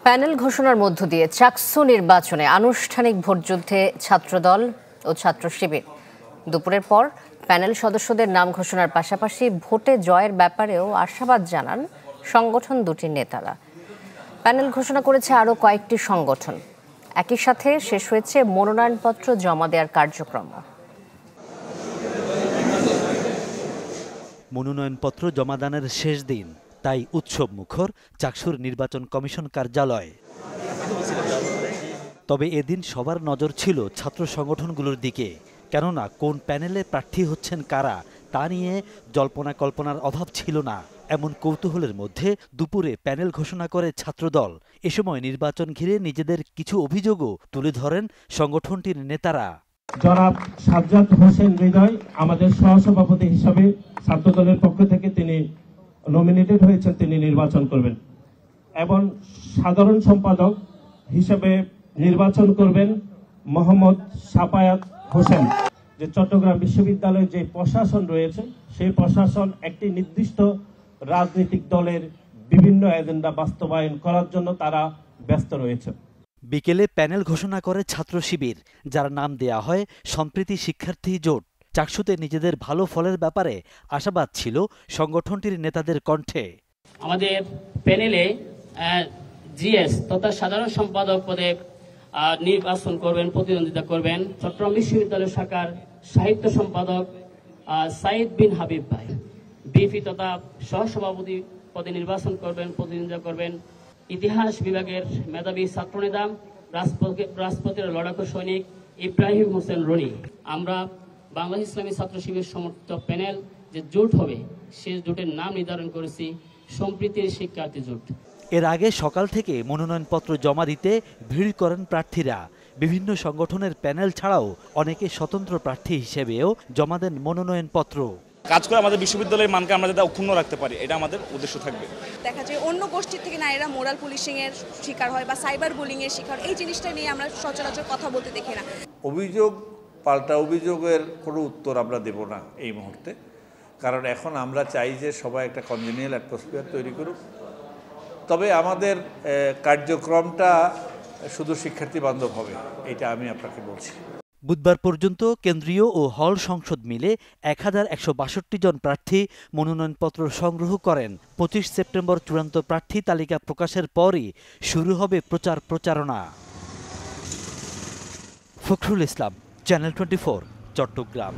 Panel ঘোষণার মধ্য দিয়ে চাকসু নির্বাচনে আনুষ্ঠানিক ভোটযুদ্ধে ছাত্রদল ও ছাত্র শিবির। দুপুরের পর প্যানেল সদস্যদের নাম ঘোষণার পাশাপাশি ভোটে জয়ের ব্যাপারেও আশাবাদ জানান সংগঠন দুটির নেতারা। প্যানেল ঘোষণা করেছে আরও কয়েকটি সংগঠন। একই সাথে শেষ হয়েছে মনোনয়নপত্র জমা দেওয়ার কার্যক্রম। মনোনয়নপত্র জমাদানের শেষ দিন, তাই উৎসব মুখর চাকসুর নির্বাচন কমিশন কার্যালয়। তবে এদিন সবার নজর ছিল ছাত্র সংগঠনগুলোর দিকে, কেননা কোন প্যানেলে প্রার্থী হচ্ছেন কারা তা নিয়ে জল্পনা কল্পনার অভাব ছিল না। এমন কৌতূহলের মধ্যে দুপুরে প্যানেল ঘোষণা করে ছাত্রদল। এ সময় নির্বাচন ঘিরে নিজেদের কিছু অভিযোগও তুলে ধরেন সংগঠনটির নেতারা। জনাব সাজ্জাদ হোসেন হৃদয় আমাদের সহসভাপতি হিসাবে ছাত্রদলের পক্ষ থেকে তিনি নমিনেটেড হয়েছেন, তিনি নির্বাচন করবেন এবং সাধারণ সম্পাদক হিসেবে নির্বাচন করবেন মোহাম্মদ সাফায়াত হোসেন। যে চট্টগ্রাম বিশ্ববিদ্যালয়ের যে প্রশাসন রয়েছে সেই প্রশাসন একটি নির্দিষ্ট রাজনৈতিক দলের বিভিন্ন এজেন্ডা বাস্তবায়ন করার জন্য তারা ব্যস্ত রয়েছে। বিকেলে প্যানেল ঘোষণা করে ছাত্র শিবির, যার নাম দেয়া হয় সম্প্রীতি শিক্ষার্থী জোট। চাকসুতে নিজেদের ভালো ফলের ব্যাপারে আশাবাদ ছিল সংগঠনটির নেতাদের কণ্ঠে। আমাদের প্যানেলে জিএস তথা সাধারণ সম্পাদক পদে নির্বাচন করবেন, প্রতিদ্বন্দ্বিতা করবেন চট্টগ্রাম বিশ্ববিদ্যালয় শাখার সাহিত্য সম্পাদক সাইদ বিন হাবিব ভাই। বিএপি তথা সহসভাপতি পদে নির্বাচন করবেন, প্রতিদ্বন্দ্বিতা করবেন ইতিহাস বিভাগের মেধাবী ছাত্রনেতা রাজপথের লড়াকু সৈনিক ইব্রাহিম হোসেন রনি। আমরা বাংলাদেশ ইসলামী ছাত্র শিবির সমর্থিত প্যানেল যে জোট হবে সেই জোটের নাম নির্ধারণ করেছি সম্প্রীতির শিক্ষার্থী জোট। এর আগে সকাল থেকে মনোনয়নপত্র জমা দিতে ভিড় করেন প্রার্থীরা। বিভিন্ন সংগঠনের প্যানেল ছাড়াও অনেকে স্বতন্ত্র প্রার্থী হিসেবেও জমা দেন মনোনয়নপত্র। কাজ করে আমাদের বিশ্ববিদ্যালয়ের মানকে আমরা যাতে অক্ষুণ্ণ রাখতে পারি, এটা আমাদের উদ্দেশ্য থাকবে। দেখা যায় অন্য গোষ্ঠীর থেকে নারীরা মোরাল পুলিশিং এর শিকার হয় বা সাইবার বুলিং এর শিকার, এই জিনিসটা নিয়ে আমরা সচরাচর কথা বলতে দেখি না। অভিযোগ পাল্টা অভিযোগের কোনো উত্তর আমরা দেব না এই মুহূর্তে, কারণ এখন আমরা চাই যে সবাই একটা কনজেনিয়াল অ্যাটমসফিয়ার তৈরি করুক। তবে আমাদের কার্যক্রমটা শুধু শিক্ষার্থী বান্ধব হবে, এটা আমি আপনাকে বলছি। বুধবার পর্যন্ত কেন্দ্রীয় ও হল সংসদ মিলে 1162 জন প্রার্থী মনোনয়নপত্র সংগ্রহ করেন। 25 সেপ্টেম্বর চূড়ান্ত প্রার্থী তালিকা প্রকাশের পরই শুরু হবে প্রচারণা। ফখরুল ইসলাম, চ্যানেল 24, চট্টগ্রাম।